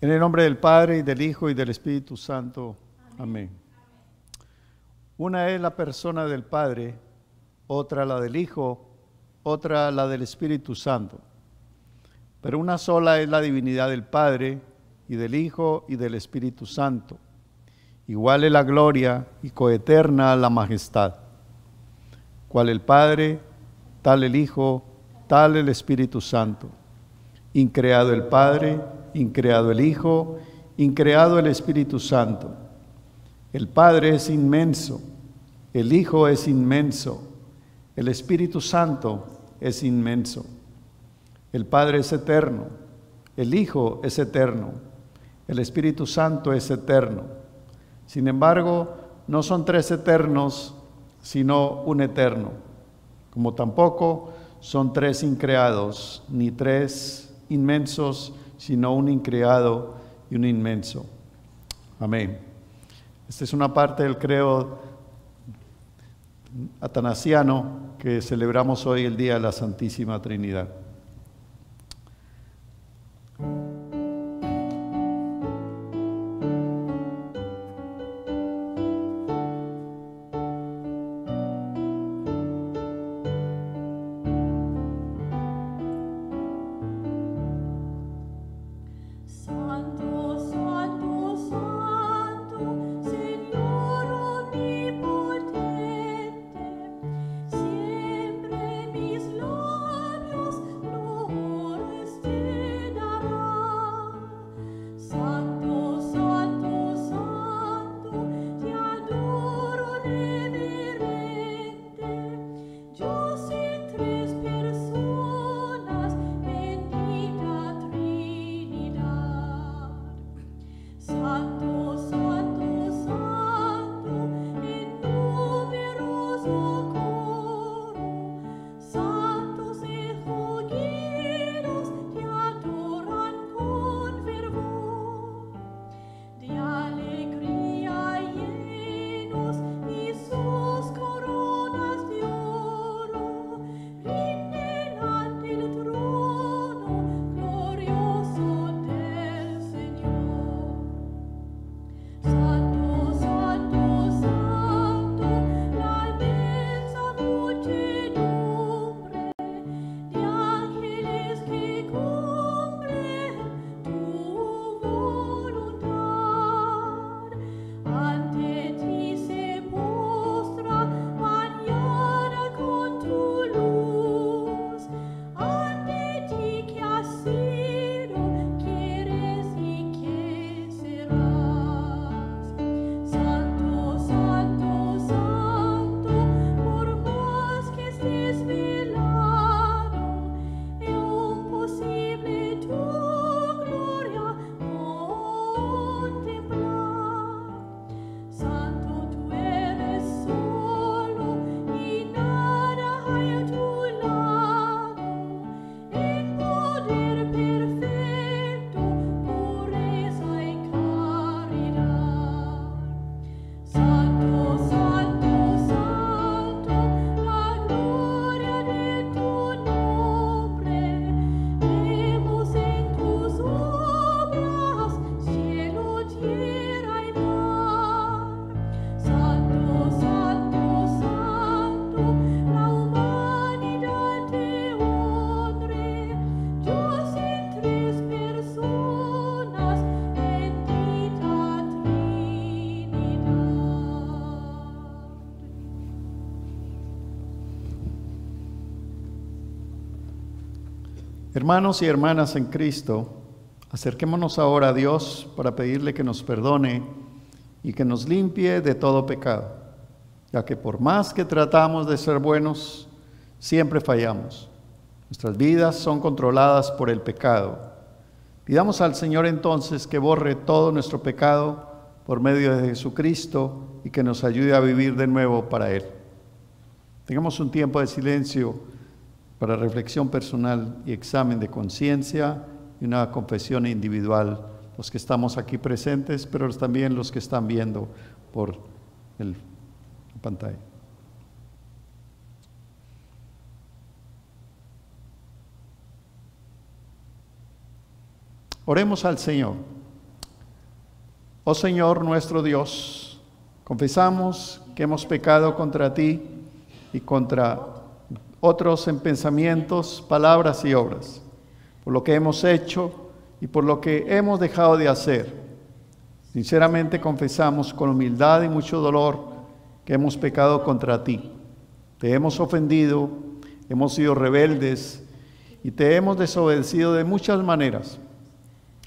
En el nombre del Padre, y del Hijo, y del Espíritu Santo. Amén. Una es la persona del Padre, otra la del Hijo, otra la del Espíritu Santo. Pero una sola es la divinidad del Padre, y del Hijo, y del Espíritu Santo. Igual es la gloria, y coeterna la majestad. Cual el Padre, tal el Hijo, tal el Espíritu Santo. Increado el Padre, increado el Hijo, increado el Espíritu Santo. El Padre es inmenso, el Hijo es inmenso, el Espíritu Santo es inmenso. El Padre es eterno, el Hijo es eterno, el Espíritu Santo es eterno. Sin embargo, no son tres eternos, sino un eterno, como tampoco son tres increados, ni tres inmensos, sino un increado y un inmenso. Amén. Esta es una parte del credo atanasiano que celebramos hoy, el Día de la Santísima Trinidad. Hermanos y hermanas en Cristo, acerquémonos ahora a Dios para pedirle que nos perdone y que nos limpie de todo pecado, ya que por más que tratamos de ser buenos, siempre fallamos. Nuestras vidas son controladas por el pecado. Pidamos al Señor entonces que borre todo nuestro pecado por medio de Jesucristo y que nos ayude a vivir de nuevo para Él. Tengamos un tiempo de silencio para reflexión personal y examen de conciencia y una confesión individual, los que estamos aquí presentes, pero también los que están viendo por la pantalla. Oremos al Señor. Oh Señor nuestro Dios, confesamos que hemos pecado contra ti y contra otros en pensamientos, palabras y obras, por lo que hemos hecho y por lo que hemos dejado de hacer. Sinceramente confesamos con humildad y mucho dolor que hemos pecado contra ti. Te hemos ofendido, hemos sido rebeldes y te hemos desobedecido de muchas maneras.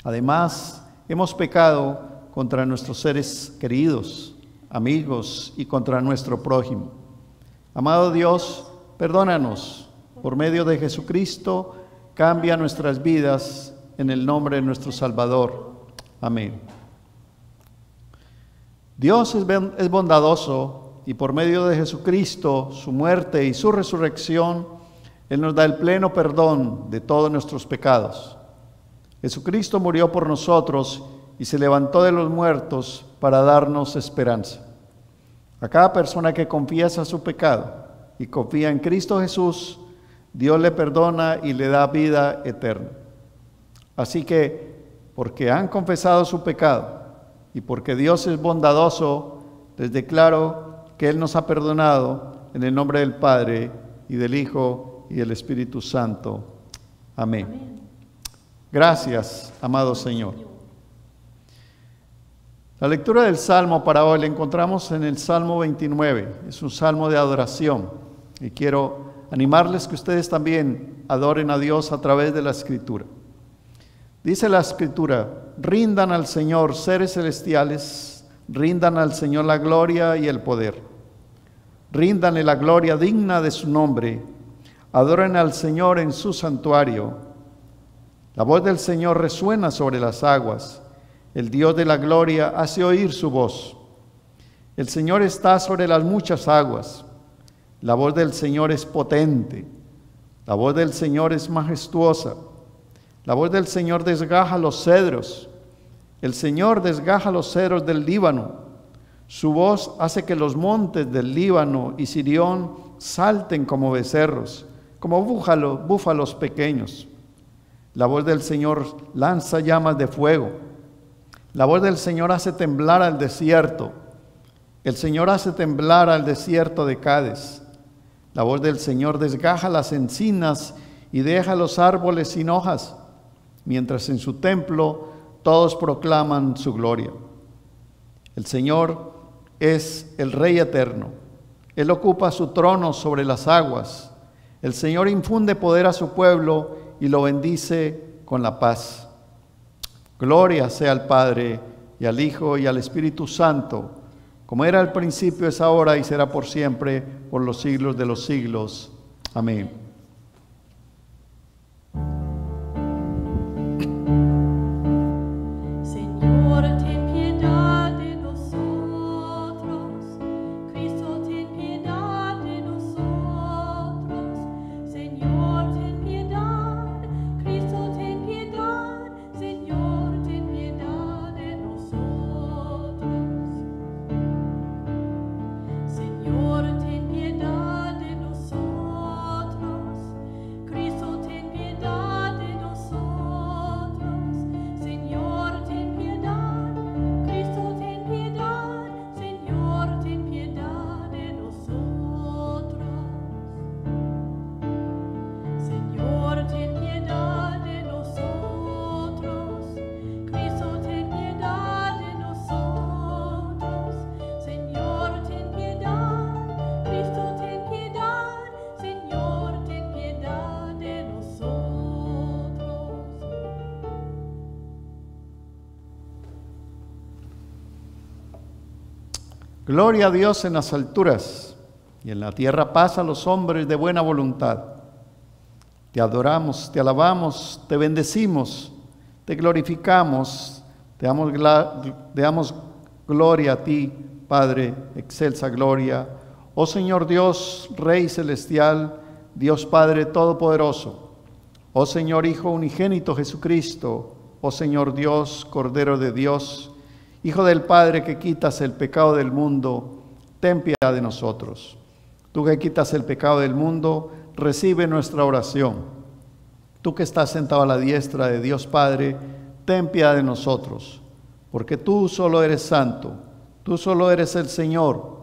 Además, hemos pecado contra nuestros seres queridos, amigos y contra nuestro prójimo. Amado Dios, perdónanos. Por medio de Jesucristo, cambia nuestras vidas en el nombre de nuestro Salvador. Amén. Dios es bondadoso y por medio de Jesucristo, su muerte y su resurrección, Él nos da el pleno perdón de todos nuestros pecados. Jesucristo murió por nosotros y se levantó de los muertos para darnos esperanza. A cada persona que confiesa su pecado y confía en Cristo Jesús, Dios le perdona y le da vida eterna. Así que, porque han confesado su pecado y porque Dios es bondadoso, les declaro que Él nos ha perdonado en el nombre del Padre y del Hijo y del Espíritu Santo. Amén. Gracias, amado Señor. La lectura del Salmo para hoy la encontramos en el Salmo 29. Es un salmo de adoración y quiero animarles que ustedes también adoren a Dios a través de la Escritura. Dice la Escritura: rindan al Señor seres celestiales, rindan al Señor la gloria y el poder. Ríndanle la gloria digna de su nombre, adoren al Señor en su santuario. La voz del Señor resuena sobre las aguas. El Dios de la gloria hace oír su voz. El Señor está sobre las muchas aguas. La voz del Señor es potente. La voz del Señor es majestuosa. La voz del Señor desgaja los cedros. El Señor desgaja los cedros del Líbano. Su voz hace que los montes del Líbano y Sirión salten como becerros, como búfalos pequeños. La voz del Señor lanza llamas de fuego. La voz del Señor hace temblar al desierto. El Señor hace temblar al desierto de Cades. La voz del Señor desgaja las encinas y deja los árboles sin hojas, mientras en su templo todos proclaman su gloria. El Señor es el Rey eterno. Él ocupa su trono sobre las aguas. El Señor infunde poder a su pueblo y lo bendice con la paz. Gloria sea al Padre, y al Hijo, y al Espíritu Santo, como era al principio, es ahora, y será por siempre, por los siglos de los siglos. Amén. Señor, ten piedad de nosotros. Cristo, ten piedad de nosotros. Señor, ten piedad. Cristo, ten piedad. Señor, ten piedad de nosotros. Señor, ten piedad de nosotros. Cristo, ten piedad de nosotros. Señor, ten piedad. Cristo, ten piedad. Señor, ten piedad de nosotros. Señor, ten piedad de nosotros. Cristo, ten piedad de nosotros. Señor, ten piedad. Cristo, ten piedad. Señor, ten piedad de nosotros. Gloria a Dios en las alturas, y en la tierra paz a los hombres de buena voluntad. Te adoramos, te alabamos, te bendecimos, te glorificamos, te damos gloria a ti, Padre, excelsa gloria. Oh Señor Dios, Rey celestial, Dios Padre todopoderoso. Oh Señor Hijo unigénito Jesucristo, oh Señor Dios, Cordero de Dios, Hijo del Padre que quitas el pecado del mundo, ten piedad de nosotros. Tú que quitas el pecado del mundo, recibe nuestra oración. Tú que estás sentado a la diestra de Dios Padre, ten piedad de nosotros. porque tú solo eres santo, tú solo eres el Señor,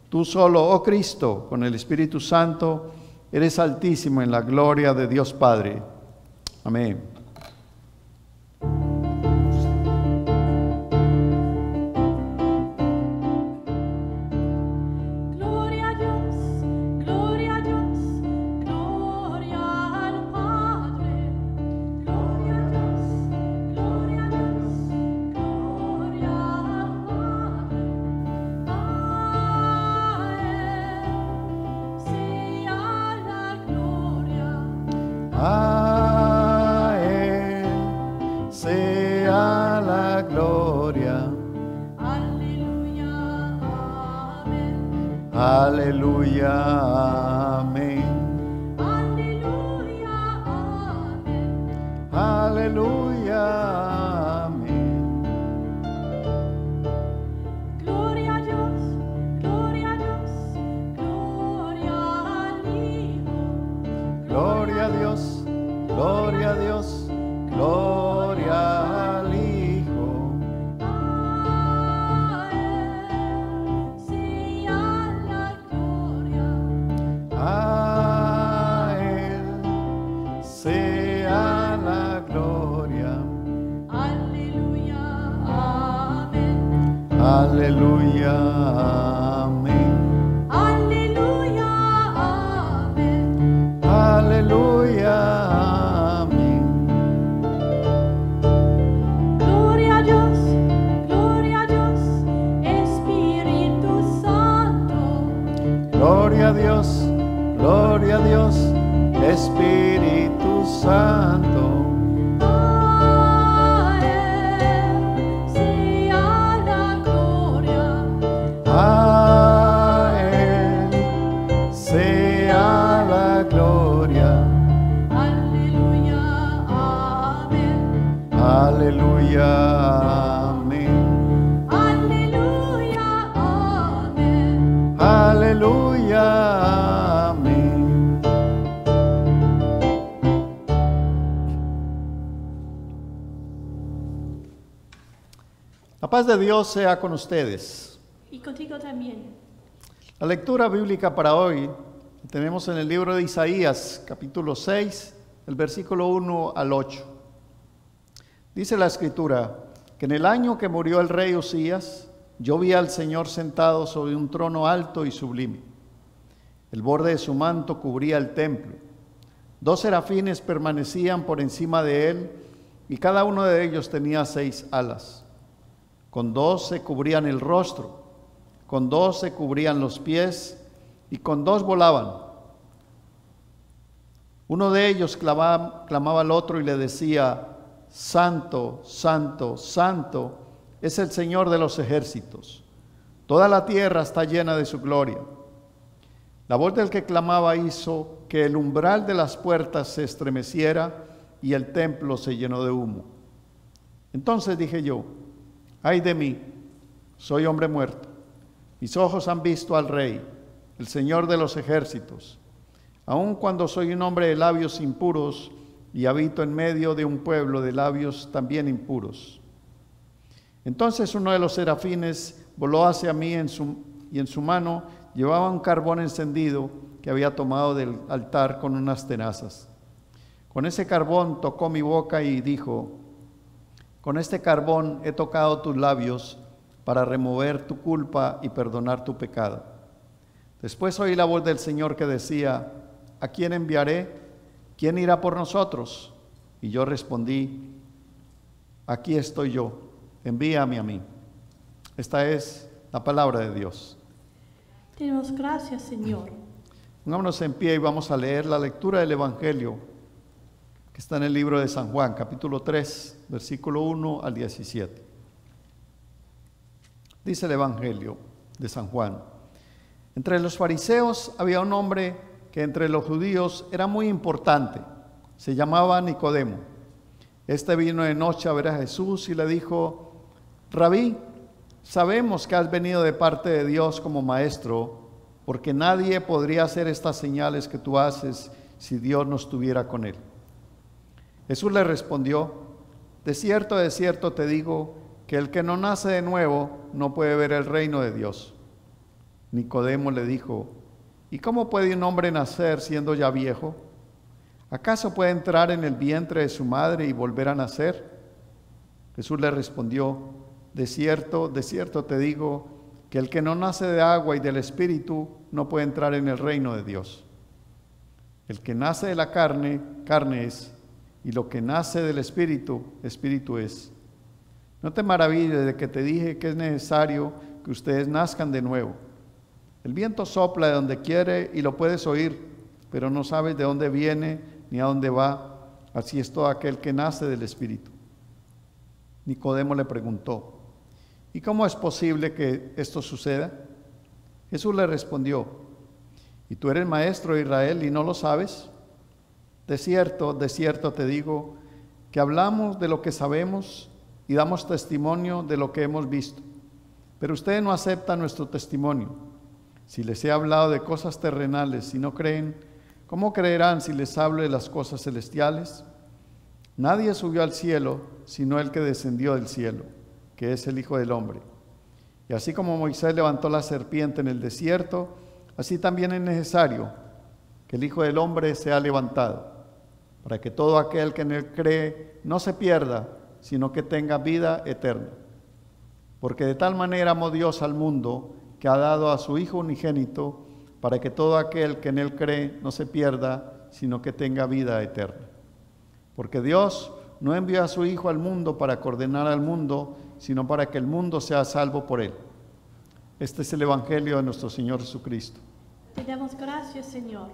tú solo, oh Cristo, con el Espíritu Santo, eres altísimo en la gloria de Dios Padre. Amén. Gloria a Dios, gloria a Dios, gloria al Padre. Gloria a Dios, gloria a Dios, gloria al Padre. A Él sea la gloria. A Él sea la gloria. Aleluya, amén. Aleluya, amén. Aleluya, amén. Aleluya, amén. Gloria a Dios, gloria a Dios, gloria al Hijo. Gloria a Dios, gloria a Dios, gloria al Hijo. A Él sea la gloria. A Él sea la gloria. Aleluya, amén. Aleluya, amén. Aleluya, amén. Aleluya, amén. Gloria a Dios, Espíritu Santo. Gloria a Dios, Espíritu Santo. A Él sea la gloria. A Él sea la gloria. Aleluya, amén. Aleluya, amén. Aleluya, amén. Aleluya, amén. La paz de Dios sea con ustedes. Y contigo también. La lectura bíblica para hoy la tenemos en el libro de Isaías, capítulo 6, el versículo 1 al 8. Dice la Escritura que en el año que murió el rey Usías, yo vi al Señor sentado sobre un trono alto y sublime. El borde de su manto cubría el templo. 2 serafines permanecían por encima de él, y cada uno de ellos tenía 6 alas. Con 2 se cubrían el rostro, con 2 se cubrían los pies, y con 2 volaban. Uno de ellos clamaba al otro y le decía: Santo, santo, santo es el Señor de los ejércitos. Toda la tierra está llena de su gloria. La voz del que clamaba hizo que el umbral de las puertas se estremeciera y el templo se llenó de humo. Entonces dije yo: ay de mí, soy hombre muerto. Mis ojos han visto al Rey, el Señor de los ejércitos. Aun cuando soy un hombre de labios impuros y habito en medio de un pueblo de labios también impuros. Entonces uno de los serafines voló hacia mí y en su mano llevaba un carbón encendido que había tomado del altar con unas tenazas. Con ese carbón tocó mi boca y dijo: con este carbón he tocado tus labios para remover tu culpa y perdonar tu pecado. Después oí la voz del Señor que decía: ¿a quién enviaré? ¿Quién irá por nosotros? Y yo respondí: aquí estoy yo, envíame a mí. Esta es la palabra de Dios. Te damos gracias, Señor. Pongámonos en pie y vamos a leer la lectura del Evangelio que está en el libro de San Juan, capítulo 3, versículo 1 al 17. Dice el Evangelio de San Juan: entre los fariseos había un hombre que entre los judíos era muy importante, se llamaba Nicodemo. Este vino de noche a ver a Jesús y le dijo: Rabí, sabemos que has venido de parte de Dios como maestro, porque nadie podría hacer estas señales que tú haces si Dios no estuviera con él. Jesús le respondió: de cierto te digo, que el que no nace de nuevo no puede ver el reino de Dios. Nicodemo le dijo, ¿y cómo puede un hombre nacer siendo ya viejo? ¿Acaso puede entrar en el vientre de su madre y volver a nacer? Jesús le respondió, de cierto te digo, que el que no nace de agua y del Espíritu no puede entrar en el reino de Dios. El que nace de la carne, carne es, y lo que nace del Espíritu, Espíritu es. No te maravilles de que te dije que es necesario que ustedes nazcan de nuevo. El viento sopla de donde quiere y lo puedes oír, pero no sabes de dónde viene ni a dónde va. Así es todo aquel que nace del Espíritu. Nicodemo le preguntó, ¿y cómo es posible que esto suceda? Jesús le respondió, ¿y tú eres maestro de Israel y no lo sabes? De cierto te digo, que hablamos de lo que sabemos y damos testimonio de lo que hemos visto. Pero ustedes no aceptan nuestro testimonio. Si les he hablado de cosas terrenales y no creen, ¿cómo creerán si les hablo de las cosas celestiales? Nadie subió al cielo, sino el que descendió del cielo, que es el Hijo del Hombre. Y así como Moisés levantó la serpiente en el desierto, así también es necesario que el Hijo del Hombre sea levantado, para que todo aquel que en él cree no se pierda, sino que tenga vida eterna. Porque de tal manera amó Dios al mundo, que ha dado a su Hijo unigénito, para que todo aquel que en él cree no se pierda, sino que tenga vida eterna. Porque Dios no envió a su Hijo al mundo para condenar al mundo, sino para que el mundo sea salvo por él. Este es el Evangelio de nuestro Señor Jesucristo. Te damos gracias, Señor.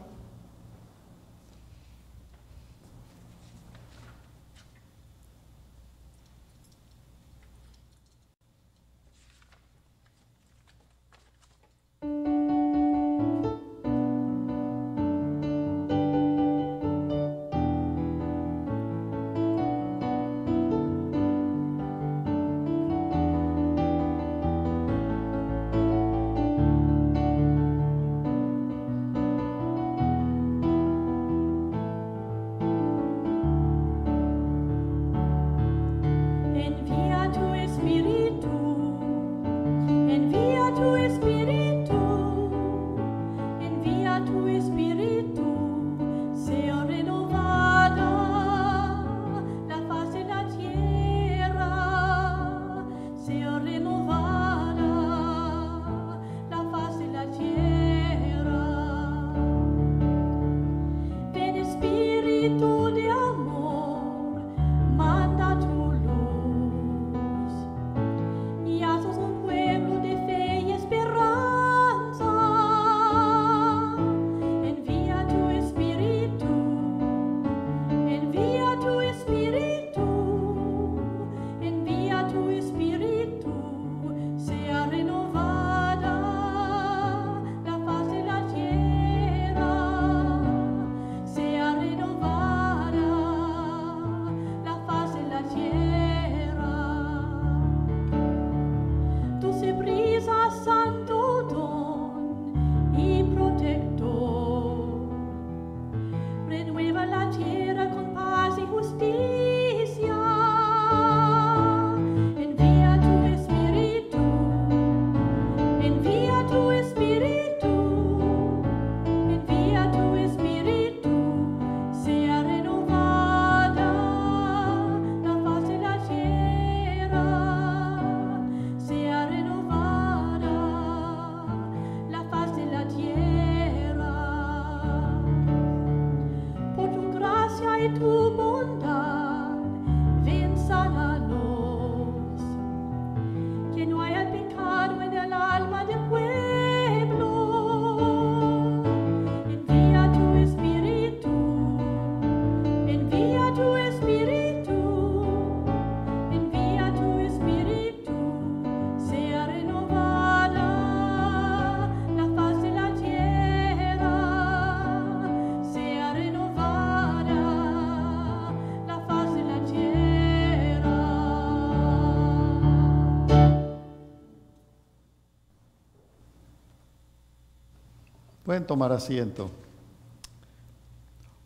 Pueden tomar asiento.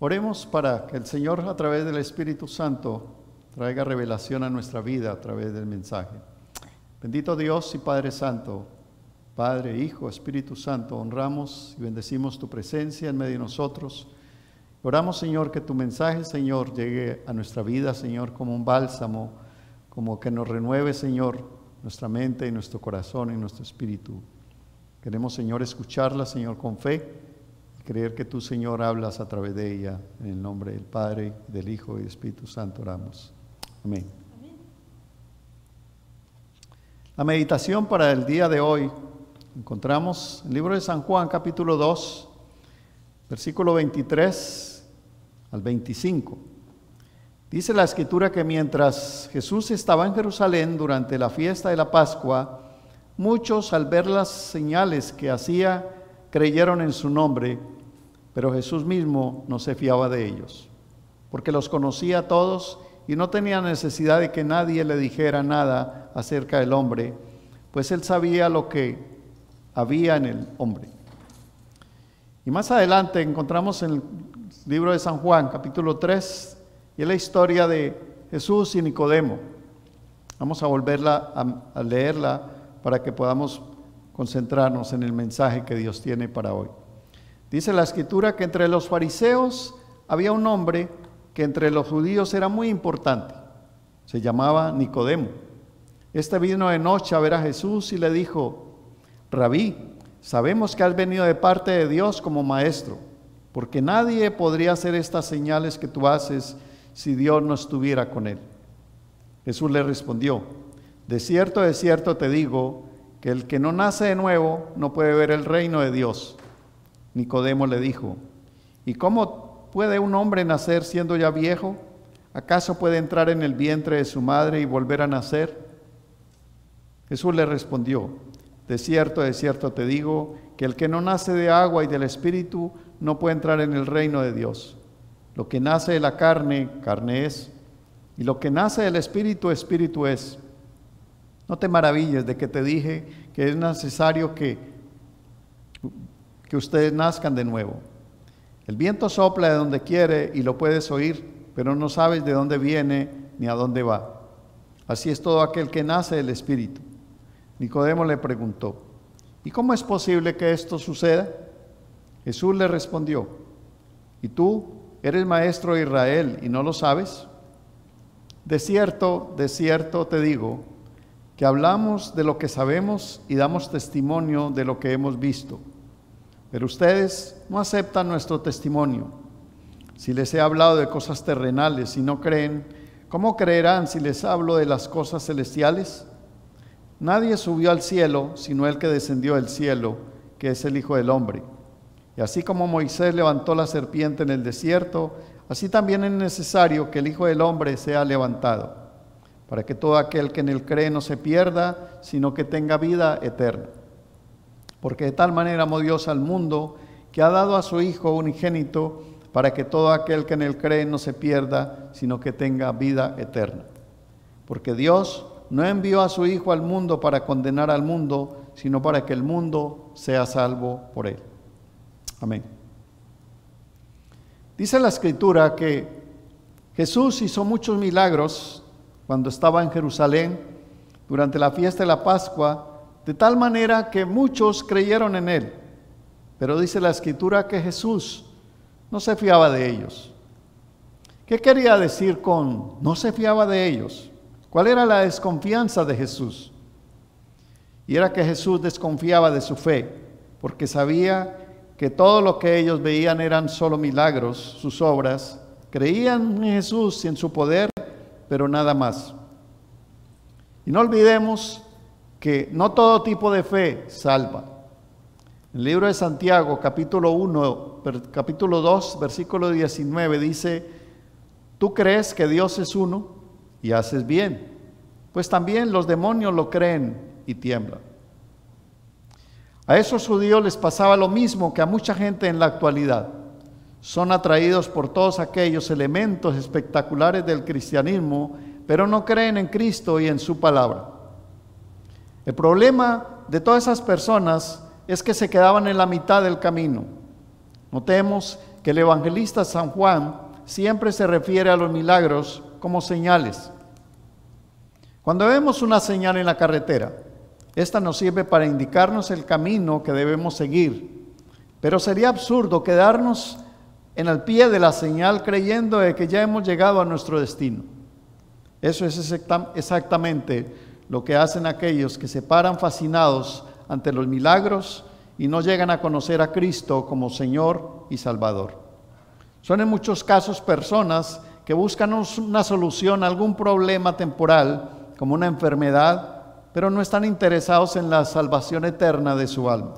Oremos para que el Señor, a través del Espíritu Santo, traiga revelación a nuestra vida a través del mensaje. Bendito Dios y Padre Santo, Padre, Hijo, Espíritu Santo, honramos y bendecimos tu presencia en medio de nosotros. Oramos, Señor, que tu mensaje, Señor, llegue a nuestra vida, Señor, como un bálsamo, como que nos renueve, Señor, nuestra mente y nuestro corazón y nuestro espíritu. Queremos, Señor, escucharla, Señor, con fe y creer que tú, Señor, hablas a través de ella. En el nombre del Padre, del Hijo y del Espíritu Santo oramos. Amén. La meditación para el día de hoy encontramos en el libro de San Juan, capítulo 2, versículo 23 al 25. Dice la Escritura que mientras Jesús estaba en Jerusalén durante la fiesta de la Pascua, muchos al ver las señales que hacía creyeron en su nombre, pero Jesús mismo no se fiaba de ellos, porque los conocía a todos y no tenía necesidad de que nadie le dijera nada acerca del hombre, pues él sabía lo que había en el hombre. Y más adelante encontramos en el libro de San Juan, capítulo 3, y es la historia de Jesús y Nicodemo. Vamos a volverla a leerla para que podamos concentrarnos en el mensaje que Dios tiene para hoy. Dice la Escritura que entre los fariseos había un hombre que entre los judíos era muy importante. Se llamaba Nicodemo. Este vino de noche a ver a Jesús y le dijo: Rabí, sabemos que has venido de parte de Dios como maestro, porque nadie podría hacer estas señales que tú haces si Dios no estuviera con él. Jesús le respondió: de cierto te digo, que el que no nace de nuevo no puede ver el reino de Dios. Nicodemo le dijo: ¿y cómo puede un hombre nacer siendo ya viejo? ¿Acaso puede entrar en el vientre de su madre y volver a nacer? Jesús le respondió: de cierto te digo, que el que no nace de agua y del Espíritu no puede entrar en el reino de Dios. Lo que nace de la carne, carne es, y lo que nace del Espíritu, Espíritu es. No te maravilles de que te dije que es necesario que ustedes nazcan de nuevo. El viento sopla de donde quiere y lo puedes oír, pero no sabes de dónde viene ni a dónde va. Así es todo aquel que nace del Espíritu. Nicodemo le preguntó: ¿y cómo es posible que esto suceda? Jesús le respondió: ¿y tú eres maestro de Israel y no lo sabes? De cierto te digo, que hablamos de lo que sabemos y damos testimonio de lo que hemos visto. Pero ustedes no aceptan nuestro testimonio. Si les he hablado de cosas terrenales y no creen, ¿cómo creerán si les hablo de las cosas celestiales? Nadie subió al cielo, sino el que descendió del cielo, que es el Hijo del Hombre. Y así como Moisés levantó la serpiente en el desierto, así también es necesario que el Hijo del Hombre sea levantado, para que todo aquel que en él cree no se pierda, sino que tenga vida eterna. Porque de tal manera amó Dios al mundo, que ha dado a su Hijo unigénito, para que todo aquel que en él cree no se pierda, sino que tenga vida eterna. Porque Dios no envió a su Hijo al mundo para condenar al mundo, sino para que el mundo sea salvo por él. Amén. Dice la Escritura que Jesús hizo muchos milagros cuando estaba en Jerusalén durante la fiesta de la Pascua, de tal manera que muchos creyeron en él. Pero dice la Escritura que Jesús no se fiaba de ellos. ¿Qué quería decir con no se fiaba de ellos? ¿Cuál era la desconfianza de Jesús? Y era que Jesús desconfiaba de su fe, porque sabía que todo lo que ellos veían eran solo milagros, sus obras. Creían en Jesús y en su poder, pero nada más. Y no olvidemos que no todo tipo de fe salva. En el libro de Santiago, capítulo 2, versículo 19, dice: tú crees que Dios es uno y haces bien, pues también los demonios lo creen y tiemblan. A esos judíos les pasaba lo mismo que a mucha gente en la actualidad. Son atraídos por todos aquellos elementos espectaculares del cristianismo, pero no creen en Cristo y en su palabra. El problema de todas esas personas es que se quedaban en la mitad del camino. Notemos que el evangelista San Juan siempre se refiere a los milagros como señales. Cuando vemos una señal en la carretera, esta nos sirve para indicarnos el camino que debemos seguir, pero sería absurdo quedarnos en el pie de la señal creyendo de que ya hemos llegado a nuestro destino. Eso es exactamente lo que hacen aquellos que se paran fascinados ante los milagros y no llegan a conocer a Cristo como Señor y Salvador. Son en muchos casos personas que buscan una solución a algún problema temporal, como una enfermedad, pero no están interesados en la salvación eterna de su alma.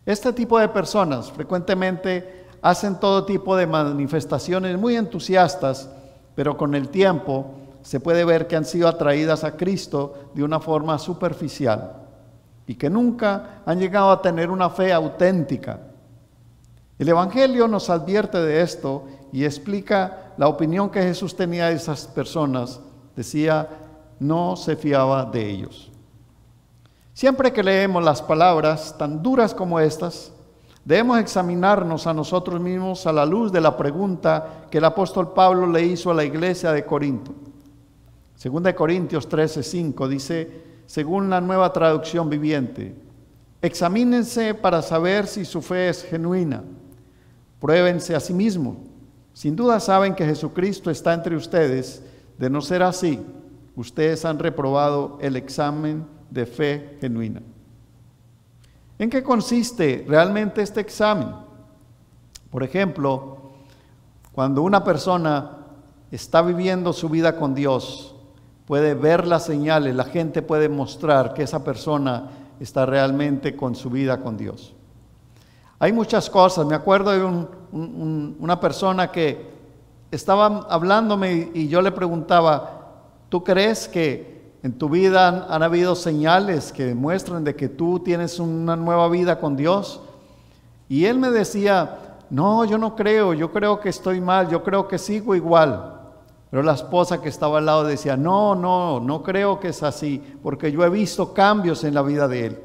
Este tipo de personas frecuentemente hacen todo tipo de manifestaciones muy entusiastas, pero con el tiempo se puede ver que han sido atraídas a Cristo de una forma superficial y que nunca han llegado a tener una fe auténtica. El Evangelio nos advierte de esto y explica la opinión que Jesús tenía de esas personas. Decía, no se fiaba de ellos. Siempre que leemos las palabras tan duras como estas, debemos examinarnos a nosotros mismos a la luz de la pregunta que el apóstol Pablo le hizo a la iglesia de Corinto. 2 Corintios 13:5 dice, según la Nueva Traducción Viviente, examínense para saber si su fe es genuina. Pruébense a sí mismos. Sin duda saben que Jesucristo está entre ustedes. De no ser así, ustedes han reprobado el examen de fe genuina. ¿En qué consiste realmente este examen? Por ejemplo, cuando una persona está viviendo su vida con Dios, puede ver las señales, la gente puede mostrar que esa persona está realmente con su vida con Dios. Hay muchas cosas. Me acuerdo de una persona que estaba hablándome y yo le preguntaba, ¿tú crees que en tu vida han habido señales que demuestran de que tú tienes una nueva vida con Dios? Y él me decía, no, yo no creo, yo creo que estoy mal, yo creo que sigo igual. Pero la esposa que estaba al lado decía, no creo que es así, porque yo he visto cambios en la vida de él.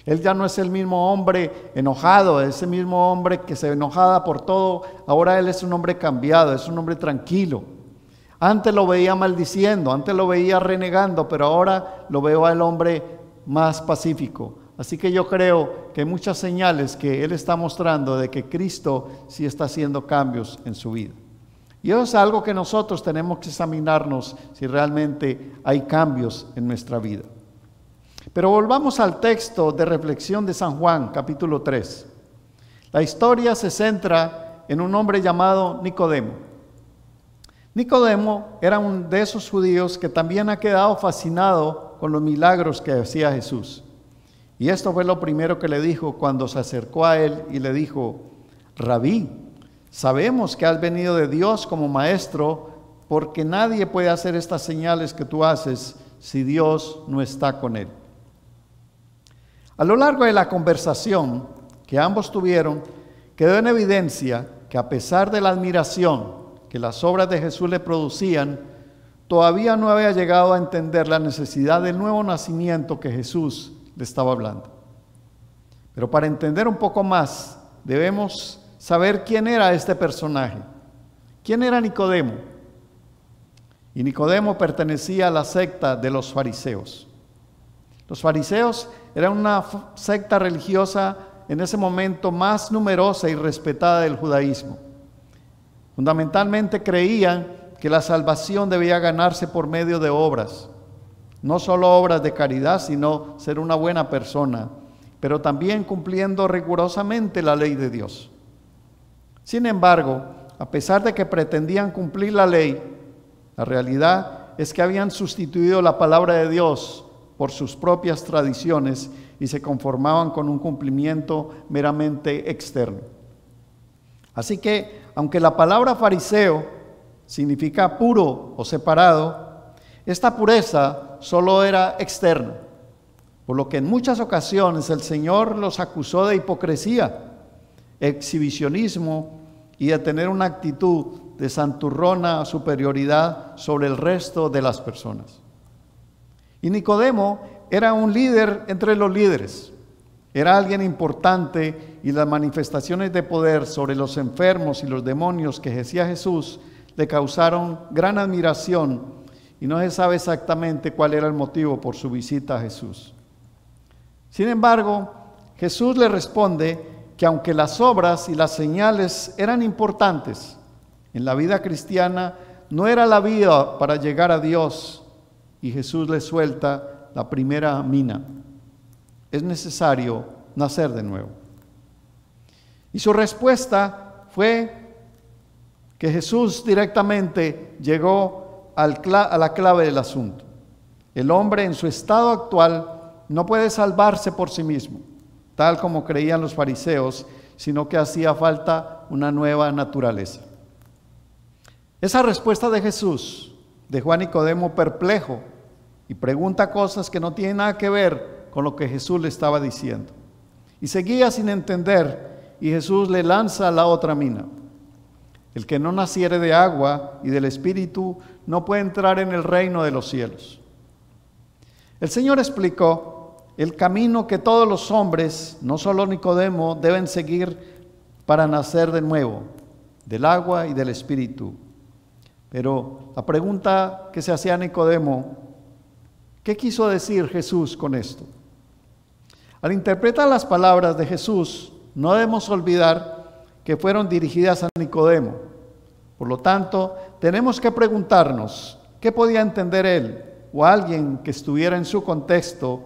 Él ya no es el mismo hombre enojado, ese mismo hombre que se enojaba por todo. Ahora él es un hombre cambiado, es un hombre tranquilo. Antes lo veía maldiciendo, antes lo veía renegando, pero ahora lo veo al hombre más pacífico. Así que yo creo que hay muchas señales que él está mostrando de que Cristo sí está haciendo cambios en su vida. Y eso es algo que nosotros tenemos que examinarnos si realmente hay cambios en nuestra vida. Pero volvamos al texto de reflexión de San Juan, capítulo 3. La historia se centra en un hombre llamado Nicodemo. Nicodemo era un de esos judíos que también ha quedado fascinado con los milagros que hacía Jesús. Y esto fue lo primero que le dijo cuando se acercó a él y le dijo, Rabí, sabemos que has venido de Dios como maestro, porque nadie puede hacer estas señales que tú haces si Dios no está con él. A lo largo de la conversación que ambos tuvieron, quedó en evidencia que a pesar de la admiración que las obras de Jesús le producían, todavía no había llegado a entender la necesidad del nuevo nacimiento que Jesús le estaba hablando. Pero para entender un poco más, debemos saber quién era este personaje. ¿Quién era Nicodemo? Y Nicodemo pertenecía a la secta de los fariseos. Los fariseos eran una secta religiosa en ese momento más numerosa y respetada del judaísmo. Fundamentalmente creían que la salvación debía ganarse por medio de obras, no solo obras de caridad, sino ser una buena persona, pero también cumpliendo rigurosamente la ley de Dios. Sin embargo, a pesar de que pretendían cumplir la ley, la realidad es que habían sustituido la palabra de Dios por sus propias tradiciones y se conformaban con un cumplimiento meramente externo. Así que, aunque la palabra fariseo significa puro o separado, esta pureza solo era externa, por lo que en muchas ocasiones el Señor los acusó de hipocresía, exhibicionismo y de tener una actitud de santurrona superioridad sobre el resto de las personas. Y Nicodemo era un líder entre los líderes, era alguien importante y las manifestaciones de poder sobre los enfermos y los demonios que ejercía Jesús le causaron gran admiración y no se sabe exactamente cuál era el motivo por su visita a Jesús. Sin embargo, Jesús le responde que aunque las obras y las señales eran importantes en la vida cristiana, no era la vía para llegar a Dios, y Jesús le suelta la primera mina. Es necesario nacer de nuevo. Y su respuesta fue que Jesús directamente llegó a la clave del asunto. El hombre en su estado actual no puede salvarse por sí mismo, tal como creían los fariseos, sino que hacía falta una nueva naturaleza. Esa respuesta de Jesús dejó a Nicodemo perplejo y pregunta cosas que no tienen nada que ver con lo que Jesús le estaba diciendo. Y seguía sin entender, y Jesús le lanza la otra mina. El que no naciere de agua y del Espíritu no puede entrar en el reino de los cielos. El Señor explicó el camino que todos los hombres, no solo Nicodemo, deben seguir para nacer de nuevo, del agua y del Espíritu. Pero la pregunta que se hacía Nicodemo, ¿qué quiso decir Jesús con esto? Al interpretar las palabras de Jesús, no debemos olvidar que fueron dirigidas a Nicodemo. Por lo tanto, tenemos que preguntarnos, ¿qué podía entender él o alguien que estuviera en su contexto?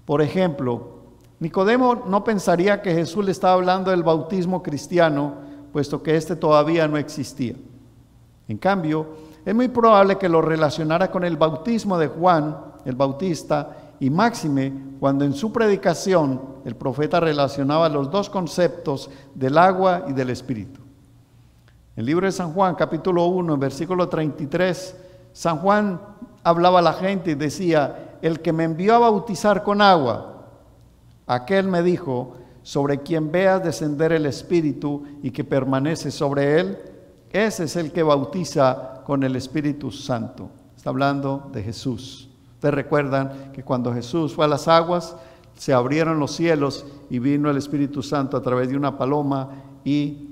Por ejemplo, Nicodemo no pensaría que Jesús le estaba hablando del bautismo cristiano, puesto que éste todavía no existía. En cambio, es muy probable que lo relacionara con el bautismo de Juan el Bautista, y máxime cuando en su predicación el profeta relacionaba los dos conceptos del agua y del Espíritu. En el libro de San Juan, capítulo 1, en versículo 33, San Juan hablaba a la gente y decía: el que me envió a bautizar con agua, aquel me dijo, sobre quien veas descender el Espíritu y que permanece sobre él, ese es el que bautiza con el Espíritu Santo. Está hablando de Jesús. Ustedes recuerdan que cuando Jesús fue a las aguas, se abrieron los cielos y vino el Espíritu Santo a través de una paloma y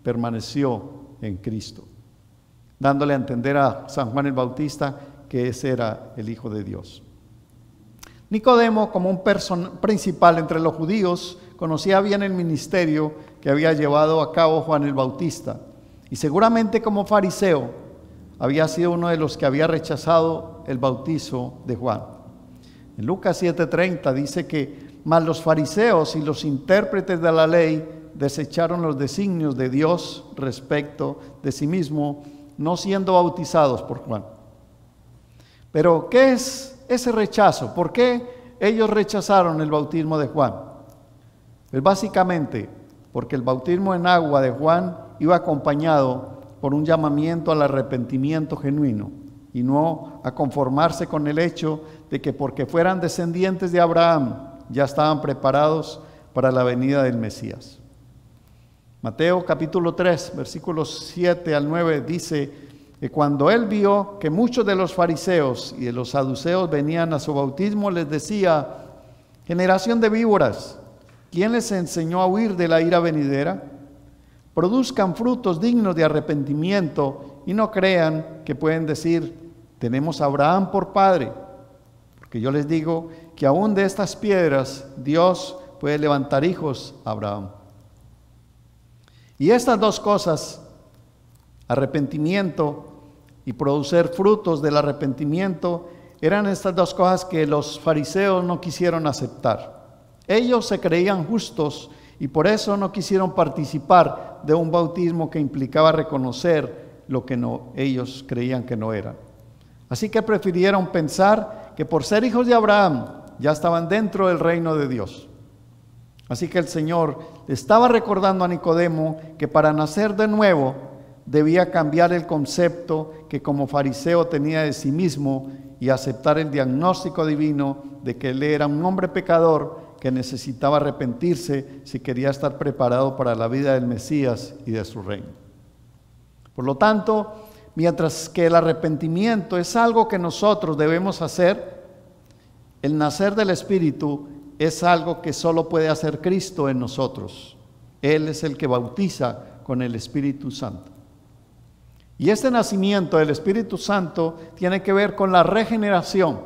permaneció en Cristo, dándole a entender a San Juan el Bautista que ese era el Hijo de Dios. Nicodemo, como un principal entre los judíos, conocía bien el ministerio que había llevado a cabo Juan el Bautista, y seguramente como fariseo había sido uno de los que había rechazado el bautizo de Juan. En Lucas 7:30 dice que mas los fariseos y los intérpretes de la ley desecharon los designios de Dios respecto de sí mismo, no siendo bautizados por Juan. Pero ¿qué es ese rechazo? ¿Por qué ellos rechazaron el bautismo de Juan? Pues básicamente porque el bautismo en agua de Juan iba acompañado por un llamamiento al arrepentimiento genuino y no a conformarse con el hecho de que porque fueran descendientes de Abraham ya estaban preparados para la venida del Mesías. Mateo capítulo 3, versículos 7 al 9 dice que cuando él vio que muchos de los fariseos y de los saduceos venían a su bautismo, les decía: generación de víboras, ¿quién les enseñó a huir de la ira venidera? Produzcan frutos dignos de arrepentimiento y no crean que pueden decir: tenemos a Abraham por padre. Porque yo les digo que aún de estas piedras Dios puede levantar hijos a Abraham. Y estas dos cosas, arrepentimiento y producir frutos del arrepentimiento, eran estas dos cosas que los fariseos no quisieron aceptar. Ellos se creían justos y por eso no quisieron participar de un bautismo que implicaba reconocer lo que ellos creían que no eran. Así que prefirieron pensar que por ser hijos de Abraham ya estaban dentro del reino de Dios. Así que el Señor le estaba recordando a Nicodemo que para nacer de nuevo debía cambiar el concepto que como fariseo tenía de sí mismo y aceptar el diagnóstico divino de que él era un hombre pecador que necesitaba arrepentirse si quería estar preparado para la vida del Mesías y de su reino. Por lo tanto, mientras que el arrepentimiento es algo que nosotros debemos hacer, el nacer del Espíritu es algo que solo puede hacer Cristo en nosotros. Él es el que bautiza con el Espíritu Santo. Y este nacimiento del Espíritu Santo tiene que ver con la regeneración.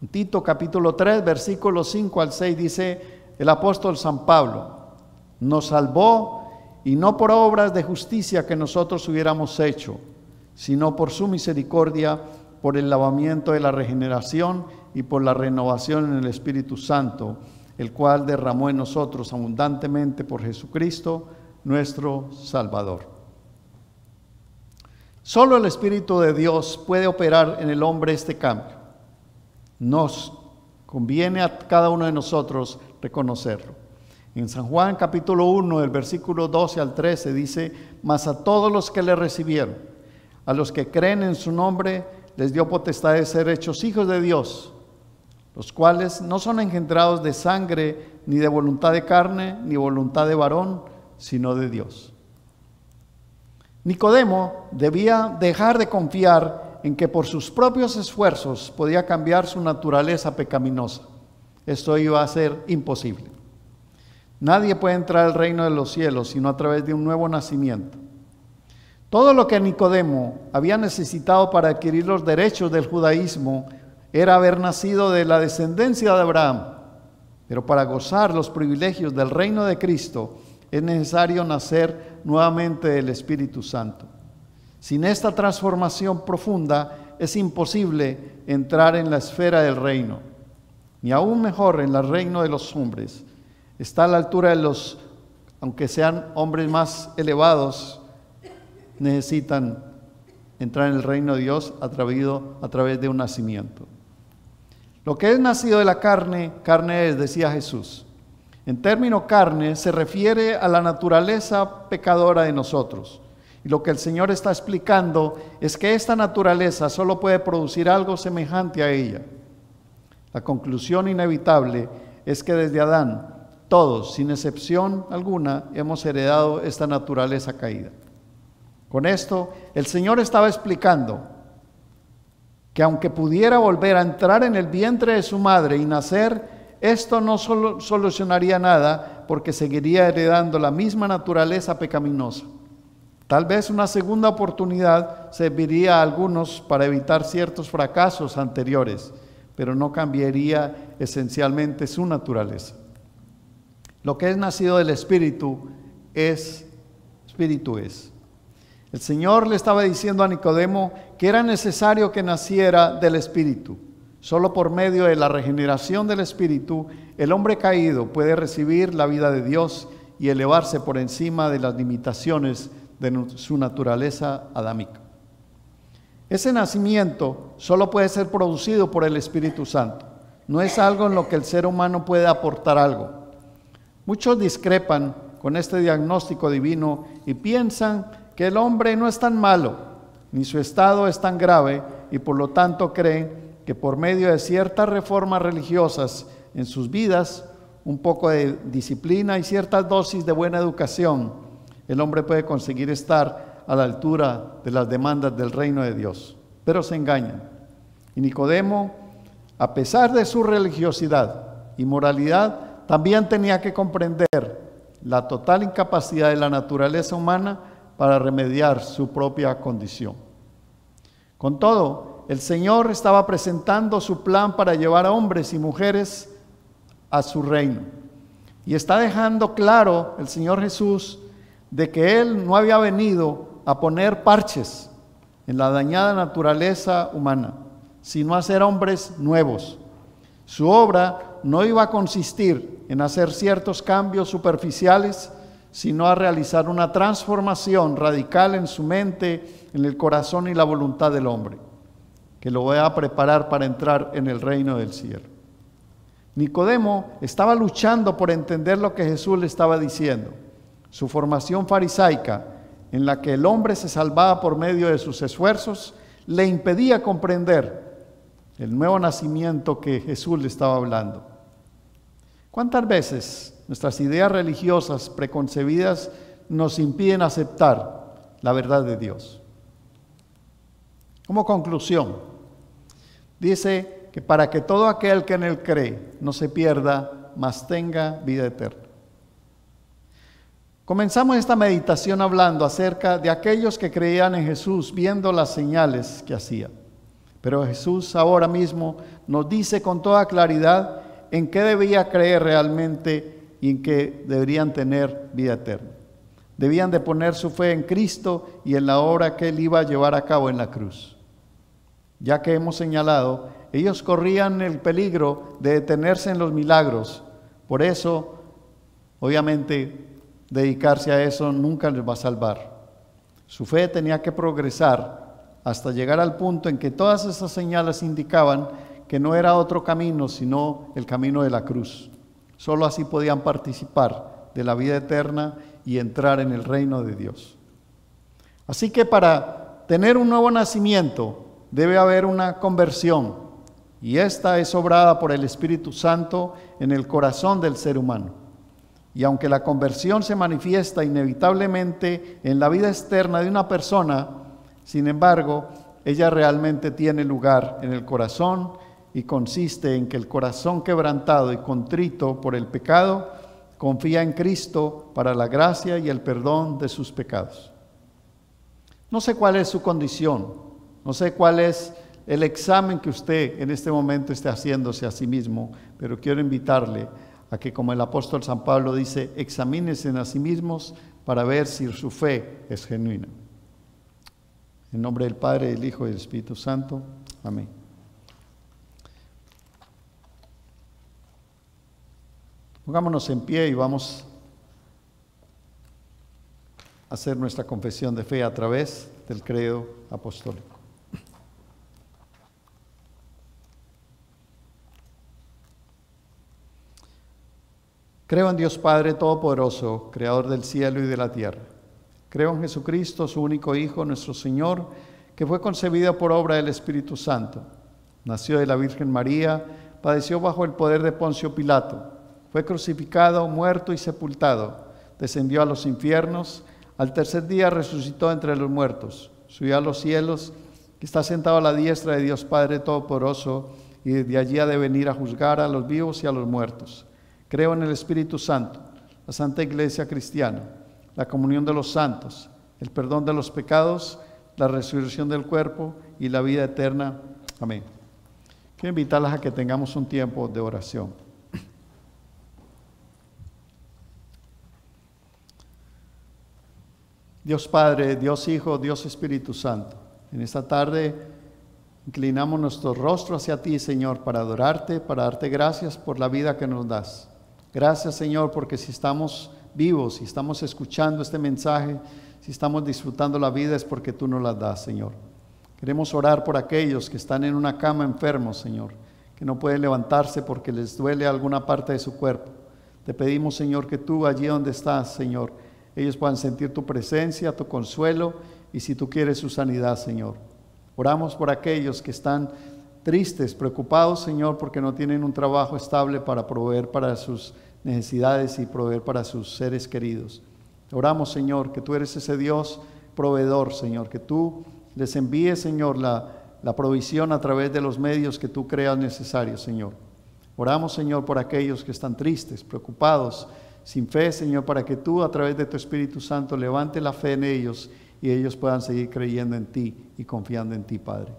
En Tito capítulo 3, versículos 5 al 6 dice el apóstol San Pablo: nos salvó, y no por obras de justicia que nosotros hubiéramos hecho, sino por su misericordia, por el lavamiento de la regeneración y por la renovación en el Espíritu Santo, el cual derramó en nosotros abundantemente por Jesucristo, nuestro Salvador. Solo el Espíritu de Dios puede operar en el hombre este cambio. Nos conviene a cada uno de nosotros reconocerlo. En San Juan capítulo 1, del versículo 12 al 13 dice: mas a todos los que le recibieron, a los que creen en su nombre, les dio potestad de ser hechos hijos de Dios, los cuales no son engendrados de sangre, ni de voluntad de carne, ni voluntad de varón, sino de Dios. Nicodemo debía dejar de confiar en que por sus propios esfuerzos podía cambiar su naturaleza pecaminosa. Esto iba a ser imposible. Nadie puede entrar al reino de los cielos sino a través de un nuevo nacimiento. Todo lo que Nicodemo había necesitado para adquirir los derechos del judaísmo era haber nacido de la descendencia de Abraham. Pero para gozar los privilegios del reino de Cristo es necesario nacer nuevamente del Espíritu Santo. Sin esta transformación profunda es imposible entrar en la esfera del reino, ni aún mejor en el reino de los hombres. Está a la altura de los, aunque sean hombres más elevados, necesitan entrar en el reino de Dios a través de un nacimiento. Lo que es nacido de la carne, carne es, decía Jesús. En término carne se refiere a la naturaleza pecadora de nosotros. Y lo que el Señor está explicando es que esta naturaleza solo puede producir algo semejante a ella. La conclusión inevitable es que desde Adán, todos, sin excepción alguna, hemos heredado esta naturaleza caída. Con esto, el Señor estaba explicando que aunque pudiera volver a entrar en el vientre de su madre y nacer, esto no solucionaría nada, porque seguiría heredando la misma naturaleza pecaminosa. Tal vez una segunda oportunidad serviría a algunos para evitar ciertos fracasos anteriores, pero no cambiaría esencialmente su naturaleza. Lo que es nacido del Espíritu es. El Señor le estaba diciendo a Nicodemo que era necesario que naciera del Espíritu. Solo por medio de la regeneración del Espíritu, el hombre caído puede recibir la vida de Dios y elevarse por encima de las limitaciones de su naturaleza adámica. Ese nacimiento solo puede ser producido por el Espíritu Santo. No es algo en lo que el ser humano puede aportar algo. Muchos discrepan con este diagnóstico divino y piensan que el hombre no es tan malo, ni su estado es tan grave, y por lo tanto creen que por medio de ciertas reformas religiosas en sus vidas, un poco de disciplina y ciertas dosis de buena educación, el hombre puede conseguir estar a la altura de las demandas del reino de Dios. Pero se engañan. Y Nicodemo, a pesar de su religiosidad y moralidad, también tenía que comprender la total incapacidad de la naturaleza humana para remediar su propia condición. Con todo, el Señor estaba presentando su plan para llevar a hombres y mujeres a su reino. Y está dejando claro el Señor Jesús de que Él no había venido a poner parches en la dañada naturaleza humana, sino a hacer hombres nuevos. Su obra no iba a consistir en hacer ciertos cambios superficiales, sino a realizar una transformación radical en su mente, en el corazón y la voluntad del hombre, que lo va a preparar para entrar en el reino del cielo. Nicodemo estaba luchando por entender lo que Jesús le estaba diciendo. Su formación farisaica, en la que el hombre se salvaba por medio de sus esfuerzos, le impedía comprender el nuevo nacimiento que Jesús le estaba hablando. ¿Cuántas veces nuestras ideas religiosas preconcebidas nos impiden aceptar la verdad de Dios? Como conclusión, dice que para que todo aquel que en Él cree no se pierda, mas tenga vida eterna. Comenzamos esta meditación hablando acerca de aquellos que creían en Jesús, viendo las señales que hacía. Pero Jesús ahora mismo nos dice con toda claridad en qué debía creer realmente y en qué deberían tener vida eterna. Debían de poner su fe en Cristo y en la obra que Él iba a llevar a cabo en la cruz. Ya que hemos señalado, ellos corrían el peligro de detenerse en los milagros. Por eso, obviamente, dedicarse a eso nunca les va a salvar. Su fe tenía que progresar hasta llegar al punto en que todas esas señales indicaban que no era otro camino sino el camino de la cruz. Solo así podían participar de la vida eterna y entrar en el reino de Dios. Así que para tener un nuevo nacimiento debe haber una conversión, y esta es obrada por el Espíritu Santo en el corazón del ser humano. Y aunque la conversión se manifiesta inevitablemente en la vida externa de una persona, sin embargo, ella realmente tiene lugar en el corazón y consiste en que el corazón quebrantado y contrito por el pecado confía en Cristo para la gracia y el perdón de sus pecados. No sé cuál es su condición, no sé cuál es el examen que usted en este momento esté haciéndose a sí mismo, pero quiero invitarle a que, como el apóstol San Pablo dice, examínense a sí mismos para ver si su fe es genuina. En nombre del Padre, del Hijo y del Espíritu Santo. Amén. Pongámonos en pie y vamos a hacer nuestra confesión de fe a través del credo apostólico. Creo en Dios Padre Todopoderoso, Creador del cielo y de la tierra. Creo en Jesucristo, su único Hijo, nuestro Señor, que fue concebido por obra del Espíritu Santo. Nació de la Virgen María, padeció bajo el poder de Poncio Pilato, fue crucificado, muerto y sepultado, descendió a los infiernos, al tercer día resucitó entre los muertos, subió a los cielos, que está sentado a la diestra de Dios Padre Todopoderoso, y desde allí ha de venir a juzgar a los vivos y a los muertos. Creo en el Espíritu Santo, la Santa Iglesia Cristiana, la comunión de los santos, el perdón de los pecados, la resurrección del cuerpo y la vida eterna. Amén. Quiero invitarlas a que tengamos un tiempo de oración. Dios Padre, Dios Hijo, Dios Espíritu Santo, en esta tarde inclinamos nuestro rostro hacia ti, Señor, para adorarte, para darte gracias por la vida que nos das. Gracias, Señor, porque si estamos vivos, si estamos escuchando este mensaje, si estamos disfrutando la vida, es porque tú nos la das, Señor. Queremos orar por aquellos que están en una cama enfermos, Señor, que no pueden levantarse porque les duele alguna parte de su cuerpo. Te pedimos, Señor, que tú allí donde estás, Señor, ellos puedan sentir tu presencia, tu consuelo y si tú quieres su sanidad, Señor. Oramos por aquellos que están tristes, preocupados, Señor, porque no tienen un trabajo estable para proveer para sus necesidades y proveer para sus seres queridos. Oramos, Señor, que tú eres ese Dios proveedor, Señor, que tú les envíes, Señor, la provisión a través de los medios que tú creas necesarios, Señor. Oramos, Señor, por aquellos que están tristes, preocupados, sin fe, Señor, para que tú a través de tu Espíritu Santo levante la fe en ellos y ellos puedan seguir creyendo en ti y confiando en ti, Padre.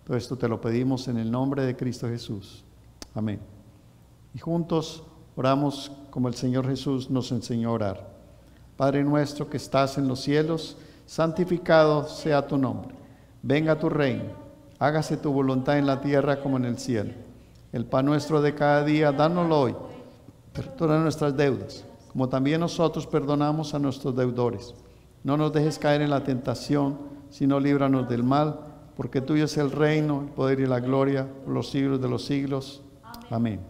Todo esto te lo pedimos en el nombre de Cristo Jesús. Amén. Y juntos oramos como el Señor Jesús nos enseñó a orar. Padre nuestro que estás en los cielos, santificado sea tu nombre. Venga tu reino. Hágase tu voluntad en la tierra como en el cielo. El pan nuestro de cada día, dánoslo hoy. Perdona nuestras deudas, como también nosotros perdonamos a nuestros deudores. No nos dejes caer en la tentación, sino líbranos del mal, porque tuyo es el reino, el poder y la gloria por los siglos de los siglos. Amén.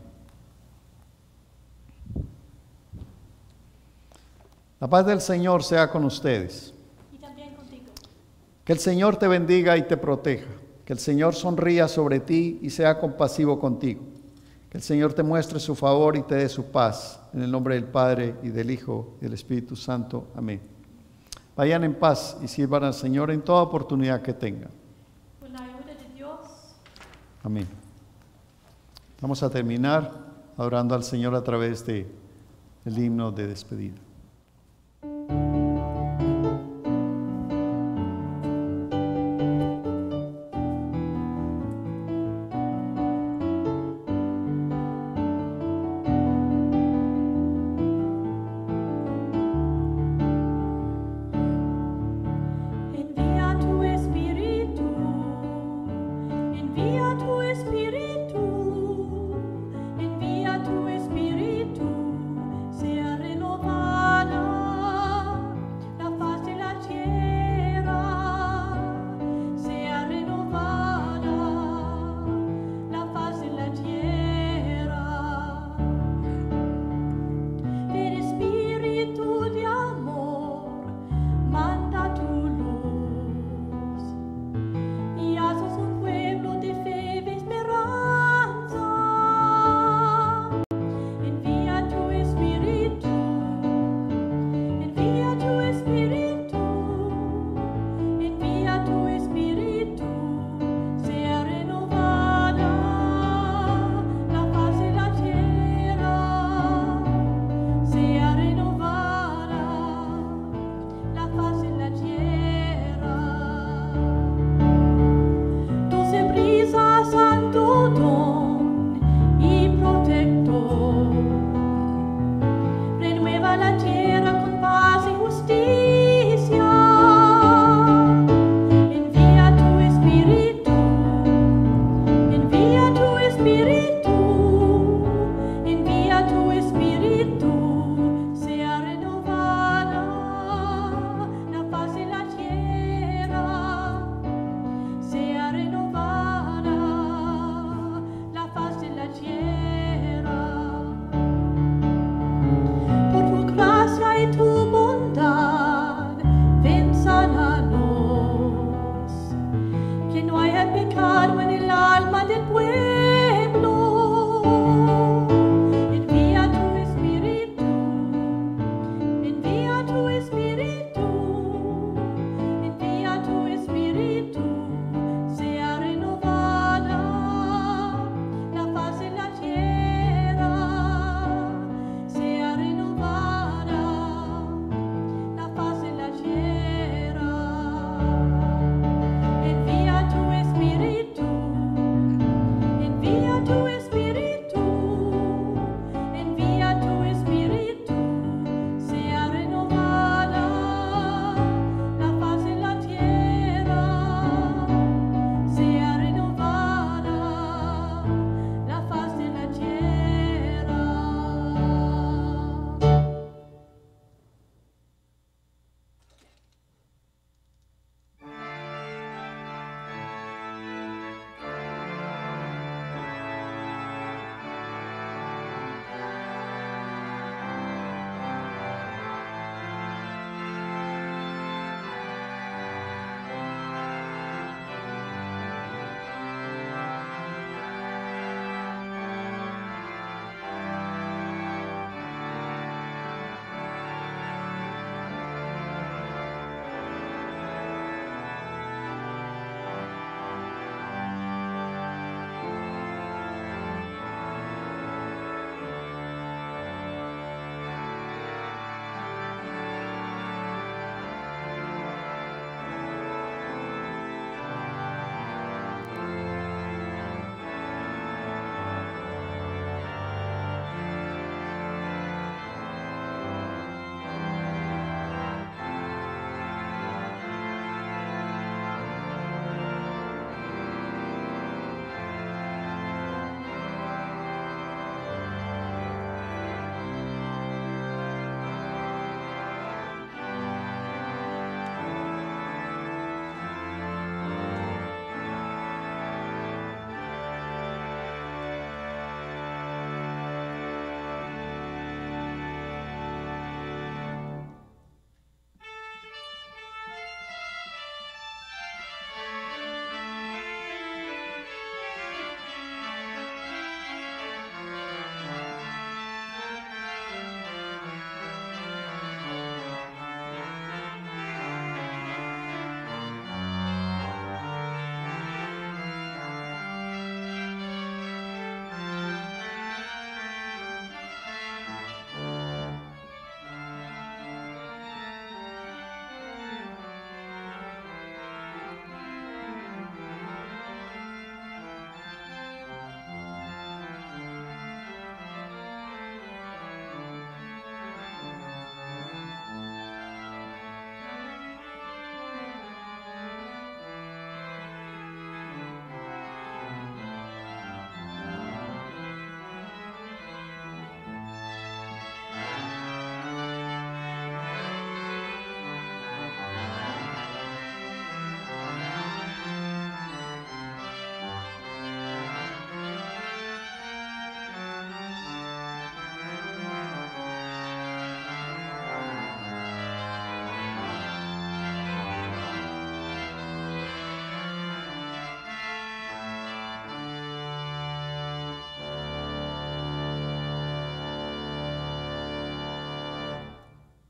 La paz del Señor sea con ustedes. Y también contigo. Que el Señor te bendiga y te proteja. Que el Señor sonría sobre ti y sea compasivo contigo. Que el Señor te muestre su favor y te dé su paz. En el nombre del Padre y del Hijo y del Espíritu Santo. Amén. Vayan en paz y sirvan al Señor en toda oportunidad que tengan. Con la ayuda de Dios. Amén. Vamos a terminar adorando al Señor a través del himno de despedida.